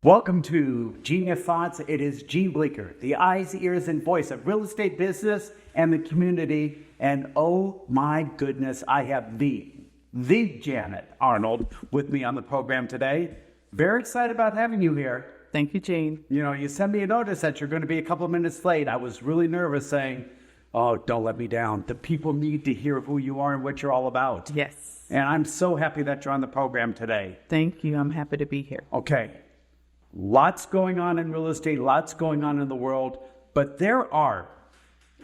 Welcome to Geneius Thoughts. It is Gene Bleeker, the eyes, ears, and voice of real estate business and the community. And oh my goodness, I have the Janet Arnold with me on the program today. Very excited about having you here. Thank you, Gene. You know, you sent me a notice that you're going to be a couple of minutes late. I was really nervous saying, oh, don't let me down. The people need to hear who you are and what you're all about. Yes. And I'm so happy that you're on the program today. Thank you. I'm happy to be here. Okay. Lots going on in real estate, lots going on in the world, but there are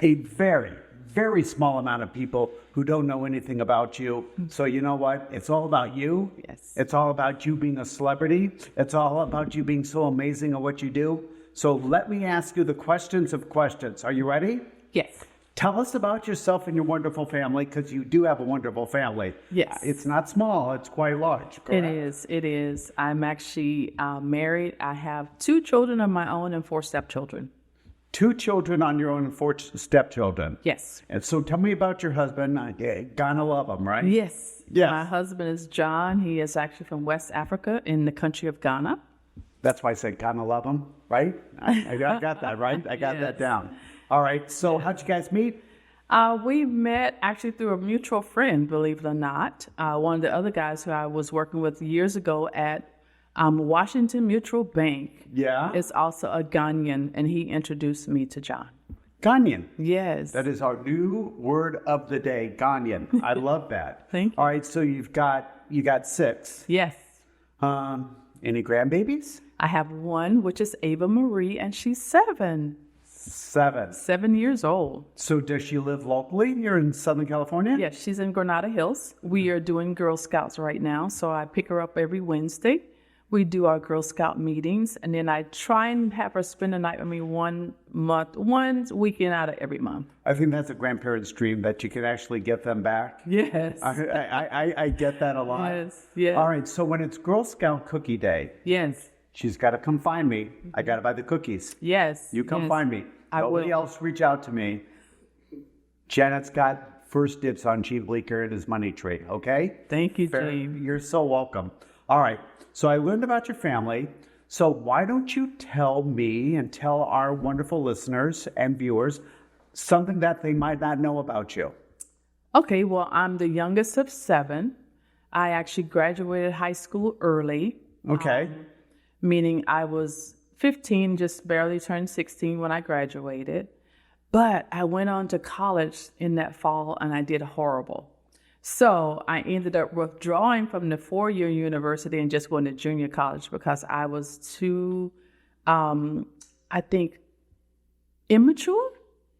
a very, very small amount of people who don't know anything about you. So you know what? It's all about you. Yes. It's all about you being a celebrity. It's all about you being so amazing at what you do. So let me ask you the questions of questions. Are you ready? Yes. Tell us about yourself and your wonderful family, because you do have a wonderful family. Yes. It's not small, it's quite large, correct? It is. I'm actually married. I have 2 children of my own and 4 stepchildren. 2 children on your own and 4 stepchildren. Yes. And so tell me about your husband. Gonna love him, right? Yes. Yes. My husband is John. He is actually from West Africa in the country of Ghana. That's why I said gonna love him, right? I got that, right? I got that down. All right. So how'd you guys meet? We met actually through a mutual friend, believe it or not. One of the other guys who I was working with years ago at Washington Mutual Bank is also a Ghanaian, and he introduced me to John. Ghanaian. Yes. That is our new word of the day, Ghanaian. I love that. Thank you. All right. So you got 6. Yes. Any grandbabies? I have 1, which is Ava Marie, and she's 7. 7 years old. So does she live locally here in Southern California? Yes, she's in Granada Hills. We are doing Girl Scouts right now, so I pick her up every Wednesday. We do our Girl Scout meetings, and then I try and have her spend the night with me one weekend out of every month. I think that's a grandparent's dream, that you can actually get them back. Yes. I get that a lot. Yes. All right, so when it's Girl Scout Cookie Day, yes, she's got to come find me. I got to buy the cookies. yes, You come find me. I Nobody will. else reach out to me. Janet's got first dibs on Gene Bleeker and his money tree, okay? Thank you, Gene. You're so welcome. All right, so I learned about your family. So why don't you tell me and tell our wonderful listeners and viewers something that they might not know about you? Okay, well, I'm the youngest of 7. I actually graduated high school early. Okay. Meaning I was 15, just barely turned 16 when I graduated. But I went on to college in that fall and I did horrible. So I ended up withdrawing from the 4-year university and just going to junior college because I was too, I think, immature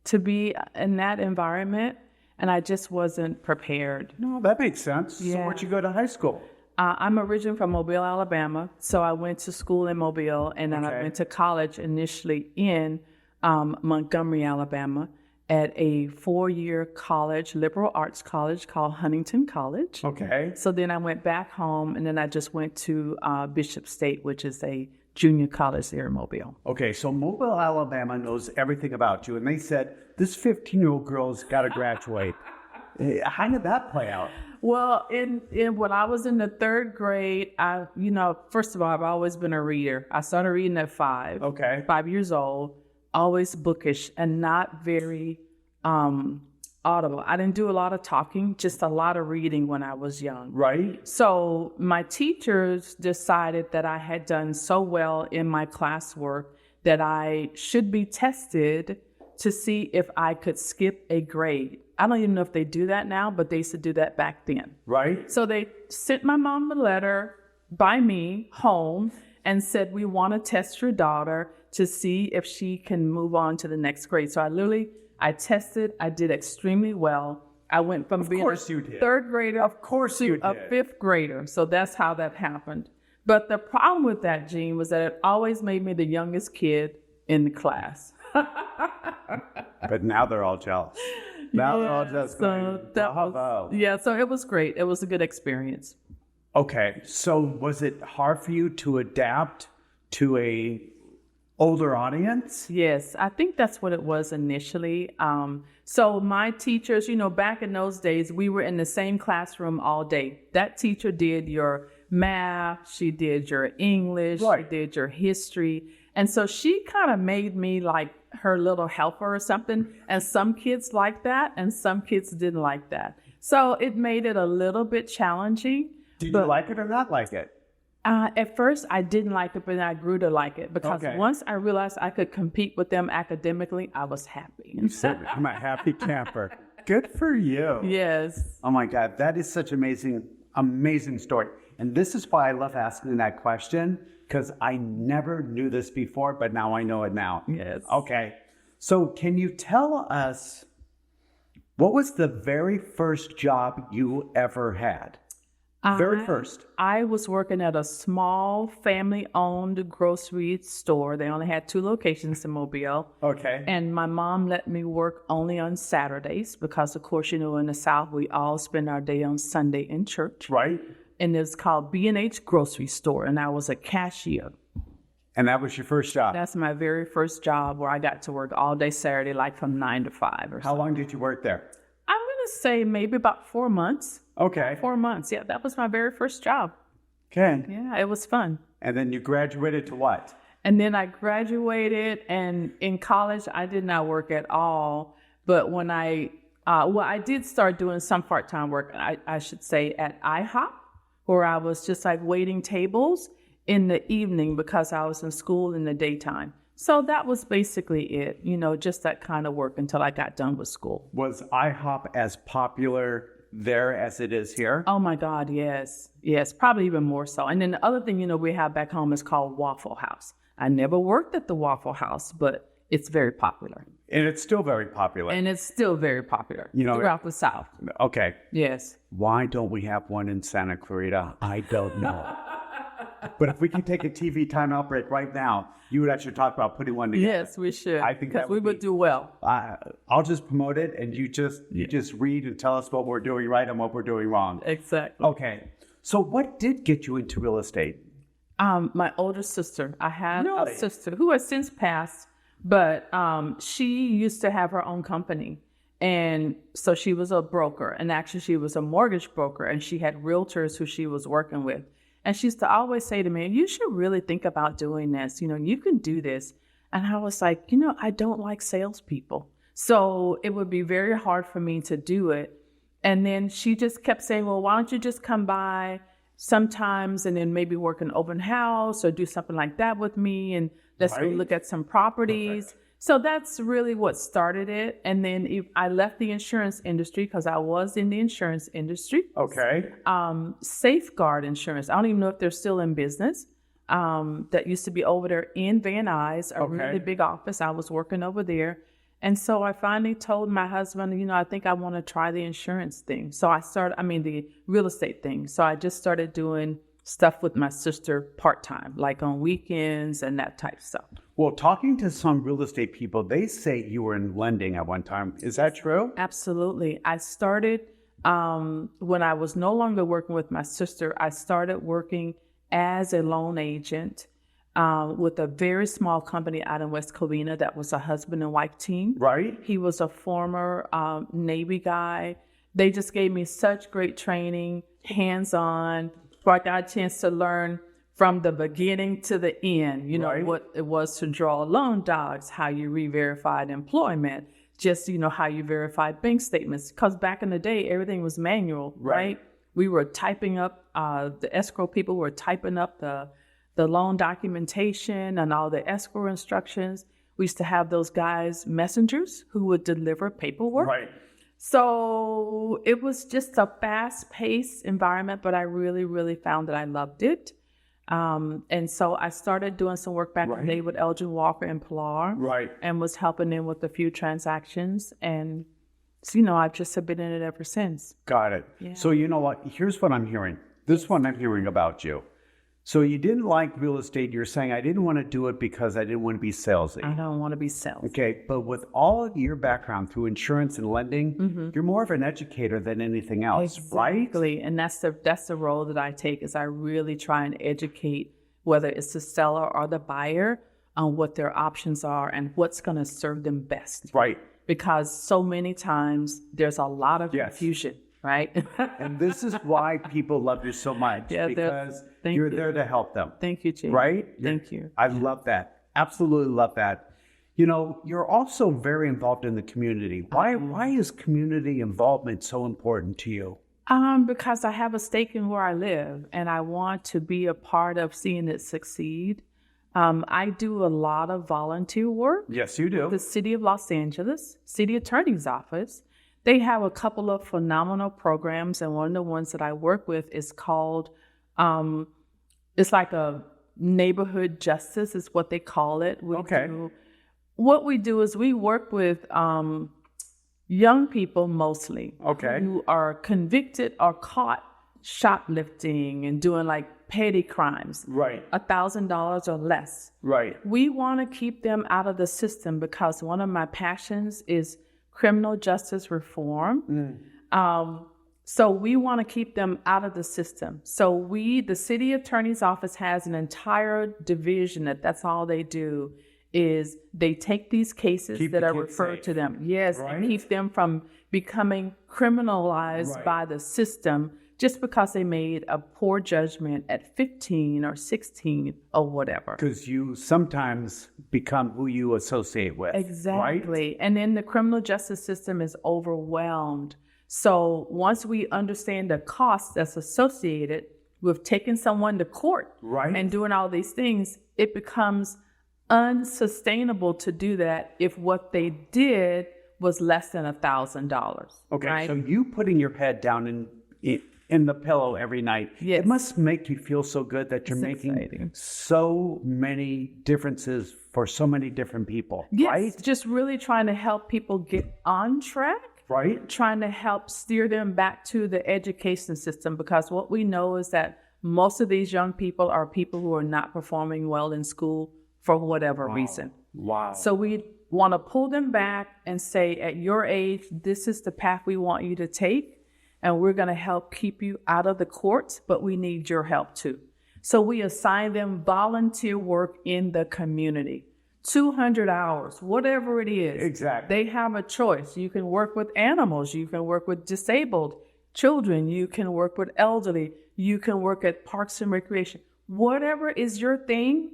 to be in that environment. And I just wasn't prepared. No, that makes sense. Yeah. So where'd you go to high school? I'm originally from Mobile, Alabama, so I went to school in Mobile, and then I went to college initially in Montgomery, Alabama, at a 4-year college, liberal arts college called Huntington College. Okay. So then I went back home, and then I just went to Bishop State, which is a junior college there in Mobile. Okay, so Mobile, Alabama knows everything about you, and they said, this 15-year-old girl's got to graduate. How did that play out? Well, in when I was in the 3rd grade, first of all, I've always been a reader. I started reading at 5. Okay. 5 years old, always bookish and not very audible. I didn't do a lot of talking, just a lot of reading when I was young. Right. So my teachers decided that I had done so well in my classwork that I should be tested to see if I could skip a grade. I don't even know if they do that now, but they used to do that back then. Right. So they sent my mom a letter by me home and said, we want to test your daughter to see if she can move on to the next grade. So I tested, I did extremely well. I went from being a 3rd grader Of course you did. a 5th grader. So that's how that happened. But the problem with that, Gene, was that it always made me the youngest kid in the class. But now they're all jealous. Now they're all just going, bravo. So it was great. It was a good experience. Okay, so was it hard for you to adapt to a older audience? Yes, I think that's what it was initially. So my teachers, back in those days, we were in the same classroom all day. That teacher did your math, she did your English, Right. she did your history. And so she kind of made me like her little helper or something. And some kids liked that and some kids didn't like that. So it made it a little bit challenging. Did you like it or not like it? At first, I didn't like it, but then I grew to like it because Okay. once I realized I could compete with them academically, I was happy. I'm a happy camper. Good for you. Yes. Oh my God, that is such amazing story. And this is why I love asking that question, because I never knew this before, but now I know it now. Yes. Okay. So can you tell us, what was the very first job you ever had? Very first. I was working at a small family-owned grocery store. They only had 2 locations in Mobile. Okay. And my mom let me work only on Saturdays because, of course, you know, in the South, we all spend our day on Sunday in church. Right. And it's called B&H Grocery Store, and I was a cashier. And that was your first job? That's my very first job where I got to work all day Saturday, like from 9 to 5 or How so. long did you work there? I'm going to say maybe about 4 months. Okay. 4 months. Yeah, that was my very first job. Okay. Yeah, it was fun. And then you graduated to what? And then I graduated, and in college, I did not work at all. But when I did start doing some part-time work, I should say, at IHOP, where I was just like waiting tables in the evening because I was in school in the daytime. So that was basically it, you know, just that kind of work until I got done with school. Was IHOP as popular there as it is here? Oh my God, yes. Yes, probably even more so. And then the other thing, you know, we have back home is called Waffle House. I never worked at the Waffle House, but it's very popular. And it's still very popular. And it's still very popular, You know, throughout the South. Okay. Yes. Why don't we have one in Santa Clarita? I don't know. But if we can take a TV timeout break right now, you would actually talk about putting one together. Yes, we should. I think that because we would would be- do well. I'll just promote it, and you just read and tell us what we're doing right and what we're doing wrong. Exactly. Okay. So what did get you into real estate? My older sister. I had Really? a sister who has since passed, but she used to have her own company. And so she was a broker, and actually she was a mortgage broker, and she had realtors who she was working with. And she used to always say to me, you should really think about doing this. You know, you can do this. And I was like, you know, I don't like salespeople. So it would be very hard for me to do it. And then she just kept saying, well, why don't you just come by sometimes and then maybe work an open house or do something like that with me. And let's go Right. look at some properties. So that's really what started it. And then I left the insurance industry because I was in the insurance industry. Okay. Safeguard Insurance. I don't even know if they're still in business. That used to be over there in Van Nuys, a really big office. I was working over there. And so I finally told my husband, you know, I think I want to try the insurance thing. So the real estate thing. So I just started doing stuff with my sister part-time, like on weekends and that type of stuff. Well, talking to some real estate people, they say you were in lending at one time. Is that true? Absolutely. I started when I was no longer working with my sister. I started working as a loan agent with a very small company out in West Covina that was a husband and wife team. Right. He was a former Navy guy. They just gave me such great training, hands-on, where I got a chance to learn from the beginning to the end, you know, Right. what it was to draw loan docs, how you re-verified employment, just, you know, how you verified bank statements. Because back in the day, everything was manual, right? We were typing up, the escrow people were typing up the loan documentation and all the escrow instructions. We used to have those guys, messengers, who would deliver paperwork. Right. So it was just a fast-paced environment, but I really, really found that I loved it. And so I started doing some work back in the day with Elgin Walker and Pilar. Right. And was helping them with a few transactions. And, so, you know, I've just been in it ever since. Got it. Yeah. So you know what? Here's what I'm hearing. This one I'm hearing about you. So you didn't like real estate. You're saying, I didn't want to do it because I didn't want to be salesy. I don't want to be salesy. Okay, but with all of your background through insurance and lending, you're more of an educator than anything else, right? Exactly. And that's the role that I take, is I really try and educate, whether it's the seller or the buyer, on what their options are and what's going to serve them best. Right. Because so many times there's a lot of confusion. right? And this is why people love you so much, because you're there to help them. Thank you, Chief. Right? Thank you. I love that. Absolutely love that. You know, you're also very involved in the community. Why is community involvement so important to you? Because I have a stake in where I live, and I want to be a part of seeing it succeed. I do a lot of volunteer work. Yes, you do. The City of Los Angeles, City Attorney's Office. They have a couple of phenomenal programs, and one of the ones that I work with is called, it's like a neighborhood justice is what they call it. What we do is we work with young people mostly who are convicted or caught shoplifting and doing like petty crimes, right? $1,000 or less, right? We want to keep them out of the system because one of my passions is criminal justice reform. So we want to keep them out of the system. So the City Attorney's Office has an entire division that's all they do is they take these cases that are referred to them, and keep them from becoming criminalized by the system just because they made a poor judgment at 15 or 16 or whatever. Because you sometimes become who you associate with. Exactly. Right? And then the criminal justice system is overwhelmed. So once we understand the cost that's associated with taking someone to court and doing all these things, it becomes unsustainable to do that if what they did was less than $1,000. Okay, so you putting your head down in the pillow every night, it must make you feel so good that you're making so many differences for so many different people, right? Just really trying to help people get on track, trying to help steer them back to the education system, because what we know is that most of these young people are people who are not performing well in school for whatever reason. So we want to pull them back and say, at your age, this is the path we want you to take, and we're going to help keep you out of the courts, but we need your help too. So we assign them volunteer work in the community, 200 hours, whatever it is. Exactly. They have a choice. You can work with animals. You can work with disabled children. You can work with elderly. You can work at parks and recreation. Whatever is your thing,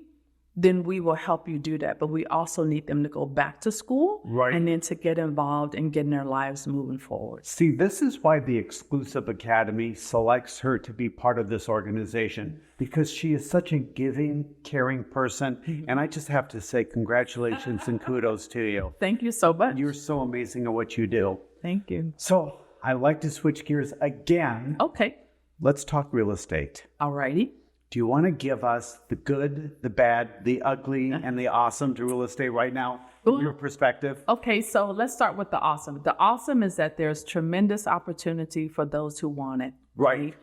then we will help you do that. But we also need them to go back to school and then to get involved and getting their lives moving forward. See, this is why the Exclusive Academy selects her to be part of this organization, because she is such a giving, caring person. And I just have to say congratulations and kudos to you. Thank you so much. You're so amazing at what you do. Thank you. So I like to switch gears again. Okay. Let's talk real estate. All righty. Do you want to give us the good, the bad, the ugly, and the awesome to real estate right now, from your perspective? Okay, so let's start with the awesome. The awesome is that there's tremendous opportunity for those who want it. Right.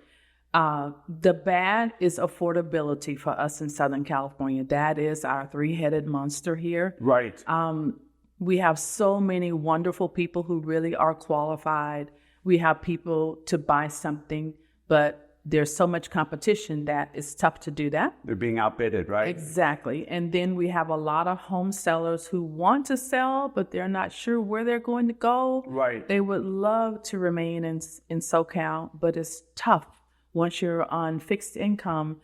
The bad is affordability for us in Southern California. That is our three-headed monster here. Right. We have so many wonderful people who really are qualified. We have people to buy something, but there's so much competition that it's tough to do that. They're being outbidded, right? Exactly. And then we have a lot of home sellers who want to sell, but they're not sure where they're going to go. Right. They would love to remain in SoCal, but it's tough. Once you're on fixed income,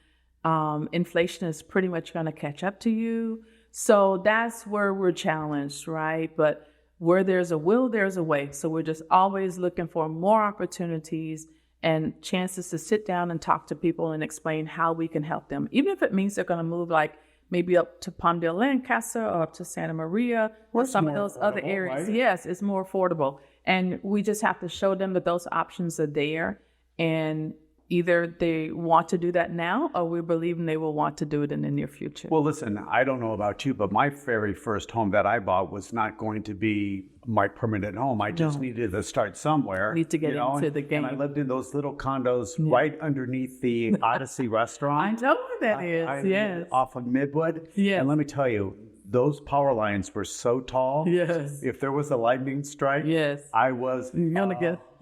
inflation is pretty much going to catch up to you. So that's where we're challenged, right? But where there's a will, there's a way. So we're just always looking for more opportunities and chances to sit down and talk to people and explain how we can help them. Even if it means they're going to move like maybe up to Palmdale, Lancaster, or up to Santa Maria, or some of those other areas. Right? Yes, it's more affordable. And we just have to show them that those options are there. And either they want to do that now, or we believe they will want to do it in the near future. Well, listen, I don't know about you, but my very first home that I bought was not going to be my permanent home. I just needed to start somewhere. Need to get into the game. And I lived in those little condos right underneath the Odyssey restaurant. I know where that is, yes. Off of Midwood. Yes. And let me tell you, those power lines were so tall. Yes. If there was a lightning strike, yes. I was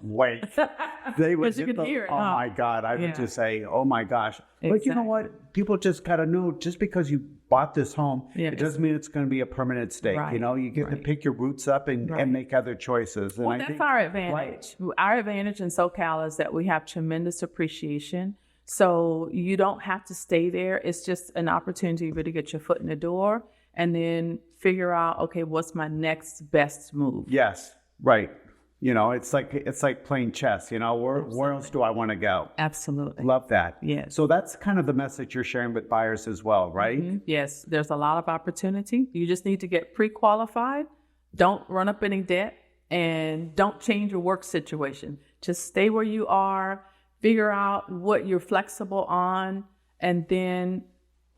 wait. They would 'Cause you could hear it, oh huh? my God. I would Yeah. just say, oh my gosh. But you know Exactly. what? People just got to know, just because you bought this home, Yeah, it doesn't mean it's going to be a permanent stake. Right, You get to right. pick your roots up and Right. make other choices. And Well, I that's think, our advantage. Our advantage in SoCal is that we have tremendous appreciation. So you don't have to stay there. It's just an opportunity for you to get your foot in the door and then figure out, okay, what's my next best move? yes, right. It's like playing chess. Where else do I want to go? Absolutely. Love that. Yes. So that's kind of the message you're sharing with buyers as well, right? Yes, there's a lot of opportunity. You just need to get pre-qualified. Don't run up any debt and don't change your work situation. Just stay where you are, figure out what you're flexible on, and then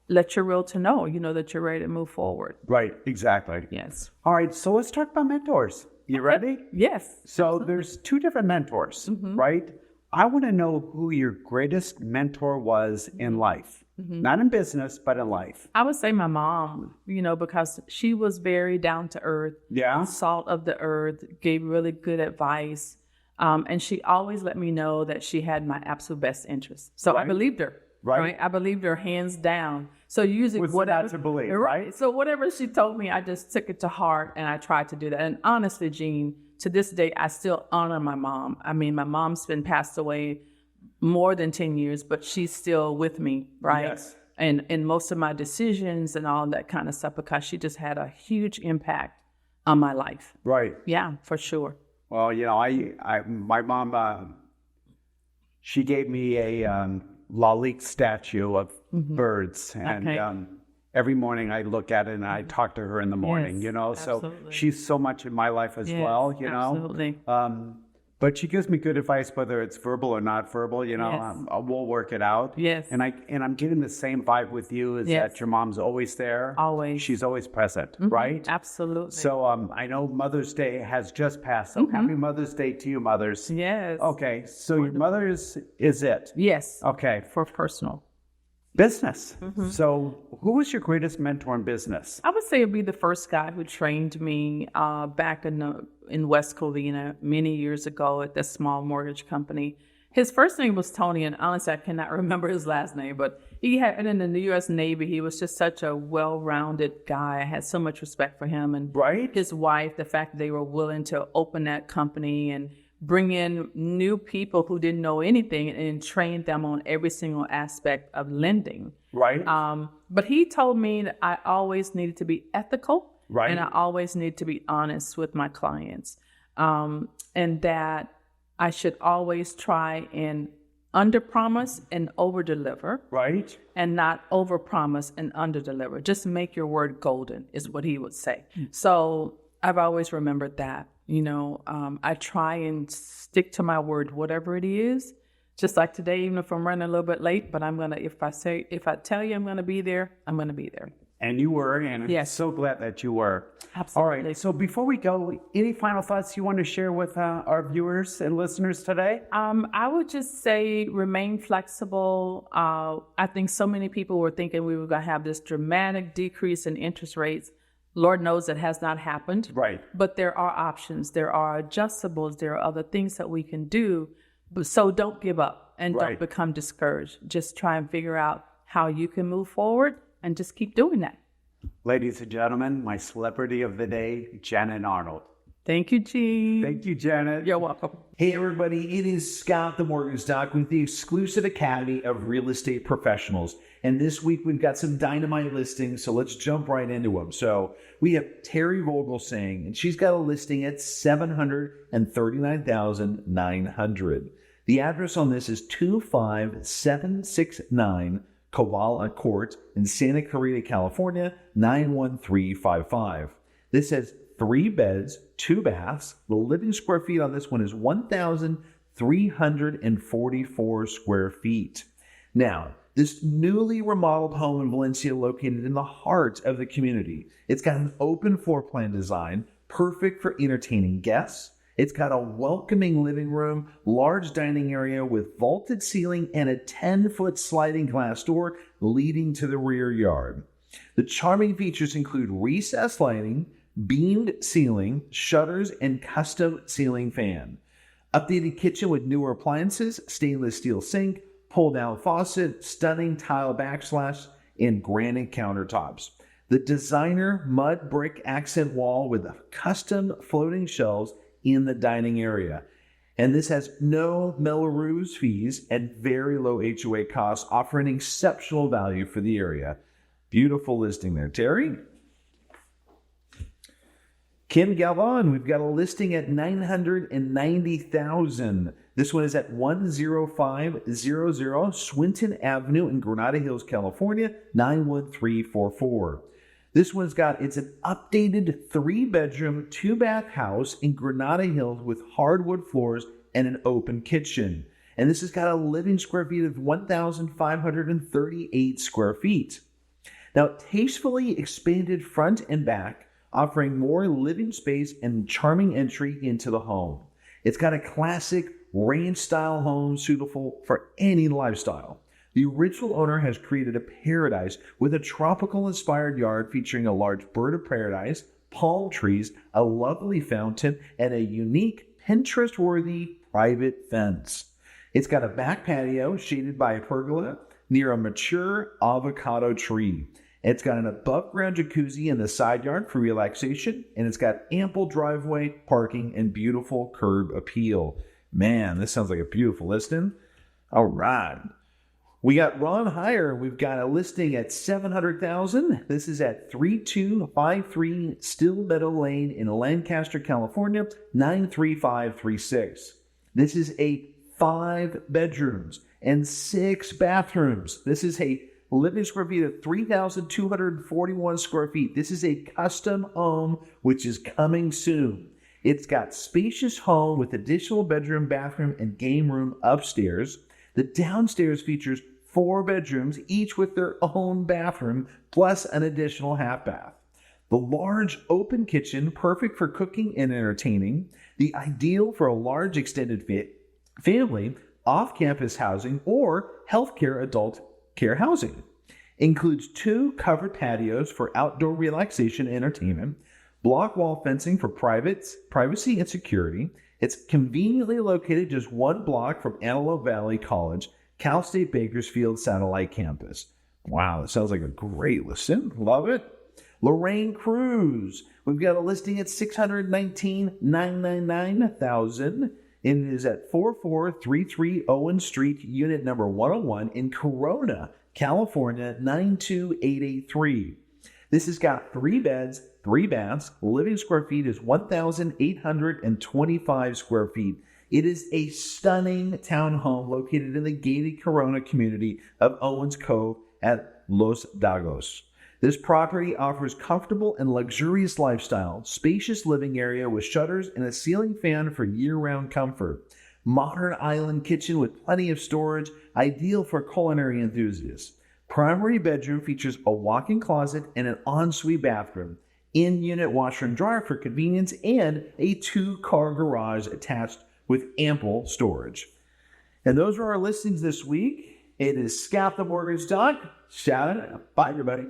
let your realtor know, that you're ready to move forward. Right, exactly. Yes. All right, so let's talk about mentors. You ready? Yes. So there's two different mentors, right? I want to know who your greatest mentor was in life. Not in business, but in life. I would say my mom, because she was very down to earth, Yeah? salt of the earth, gave really good advice. And she always let me know that she had my absolute best interest. So I Right. believed her. Right. I believed her hands down. So usually What's whatever not to believe, right? So whatever she told me, I just took it to heart and I tried to do that. And honestly, Jean, to this day, I still honor my mom. I mean, my mom's been passed away more than 10 years, but she's still with me, right? Yes. And in most of my decisions and all that kind of stuff, because she just had a huge impact on my life. Right. Yeah, for sure. Well, my mom, she gave me a Lalique statue of birds. And Okay. every morning I look at it and I talk to her in the morning, Yes, So absolutely. she's so much in my life as Yes, well, absolutely. But she gives me good advice, whether it's verbal or not verbal, Yes. we'll work it out. Yes. And I'm getting the same vibe with you, is Yes. that your mom's always there. Always. She's always present, right? Absolutely. So I know Mother's Day has just passed. So happy Mother's Day to you, mothers. Yes. Okay, so your mother is it. Yes. Okay, For personal. business. So who was your greatest mentor in business? I would say it'd be the first guy who trained me back in West Covina many years ago at this small mortgage company. His first name was Tony, and honestly, I cannot remember his last name, but he had been in the U.S. Navy. He was just such a well-rounded guy. I had so much respect for him. And Right? his wife, the fact that they were willing to open that company and bring in new people who didn't know anything and train them on every single aspect of lending. Right? But he told me that I always needed to be ethical, Right. and I always need to be honest with my clients, and that I should always try and under-promise and over-deliver, Right? and not over-promise and under-deliver. Just make your word golden, is what he would say. So I've always remembered that. I try and stick to my word, whatever it is. Just like today, even if I'm running a little bit late, but if I tell you I'm gonna be there, I'm gonna be there. And you were, and I'm Yes. so glad that you were. Absolutely. All right, so before we go, any final thoughts you want to share with our viewers and listeners today? I would just say remain flexible. I think so many people were thinking we were going to have this dramatic decrease in interest rates. Lord knows it has not happened. Right. But there are options. There are adjustables. There are other things that we can do. So don't give up and Right. don't become discouraged. Just try and figure out how you can move forward and just keep doing that. Ladies and gentlemen, my celebrity of the day, Janet Arnold. Thank you, Gene. Thank you, Janet. You're welcome. Hey everybody, it is Scott the Mortgage Doc with the exclusive Academy of Real Estate Professionals. And this week we've got some dynamite listings, so let's jump right into them. So we have Terry Vogel saying, and she's got a listing at $739,900. The address on this is 25769 Kovala Court in Santa Clarita, California, 91355. This has 3 beds, 2 baths. The living square feet on this one is 1,344 square feet. Now, this newly remodeled home in Valencia, located in the heart of the community. It's got an open floor plan design, perfect for entertaining guests. It's got a welcoming living room, large dining area with vaulted ceiling, and a 10-foot sliding glass door leading to the rear yard. The charming features include recessed lighting, beamed ceiling, shutters, and custom ceiling fan. Updated kitchen with newer appliances, stainless steel sink, pull-down faucet, stunning tile backsplash, and granite countertops. The designer mud brick accent wall with custom floating shelves in the dining area. And this has no Melrose fees and very low HOA costs, offering exceptional value for the area. Beautiful listing there, Terry. Kim Galvan, we've got a listing at $990,000. This one is at 10500 Swinton Avenue in Granada Hills, California, 91344. This one's it's an updated 3-bedroom, 2-bath house in Granada Hills with hardwood floors and an open kitchen. And this has got a living square feet of 1,538 square feet. Now, tastefully expanded front and back, offering more living space and charming entry into the home. It's got a classic ranch-style home suitable for any lifestyle. The original owner has created a paradise with a tropical-inspired yard featuring a large bird of paradise, palm trees, a lovely fountain, and a unique Pinterest-worthy private fence. It's got a back patio shaded by a pergola near a mature avocado tree. It's got an above-ground jacuzzi in the side yard for relaxation, and it's got ample driveway, parking, and beautiful curb appeal. Man, this sounds like a beautiful listing. All right. We got Ron Heyer. We've got a listing at $700,000. This is at 3253 Still Meadow Lane in Lancaster, California, 93536. This is a 5 bedrooms and 6 bathrooms. This is a living square feet of 3,241 square feet. This is a custom home, which is coming soon. It's got spacious home with additional bedroom, bathroom, and game room upstairs. The downstairs features 4 bedrooms, each with their own bathroom, plus an additional half bath. The large open kitchen, perfect for cooking and entertaining. The ideal for a large extended family, off-campus housing, or healthcare adult care housing. Includes 2 covered patios for outdoor relaxation and entertainment, block wall fencing for privacy and security. It's conveniently located just 1 block from Antelope Valley College, Cal State Bakersfield Satellite Campus. Wow, that sounds like a great listing. Love it. Lorraine Cruz. We've got a listing at $619,999,000. It is at 4433 Owen Street, unit number 101 in Corona, California, 92883. This has got 3 beds, 3 baths. Living square feet is 1,825 square feet. It is a stunning townhome located in the gated Corona community of Owens Cove at Los Dagos. This property offers comfortable and luxurious lifestyle, spacious living area with shutters and a ceiling fan for year-round comfort. Modern island kitchen with plenty of storage, ideal for culinary enthusiasts. Primary bedroom features a walk-in closet and an ensuite bathroom. In-unit washer and dryer for convenience, and a 2-car garage attached with ample storage. And those are our listings this week. It is Scap the Mortgage Doc. Shout out. Bye, everybody.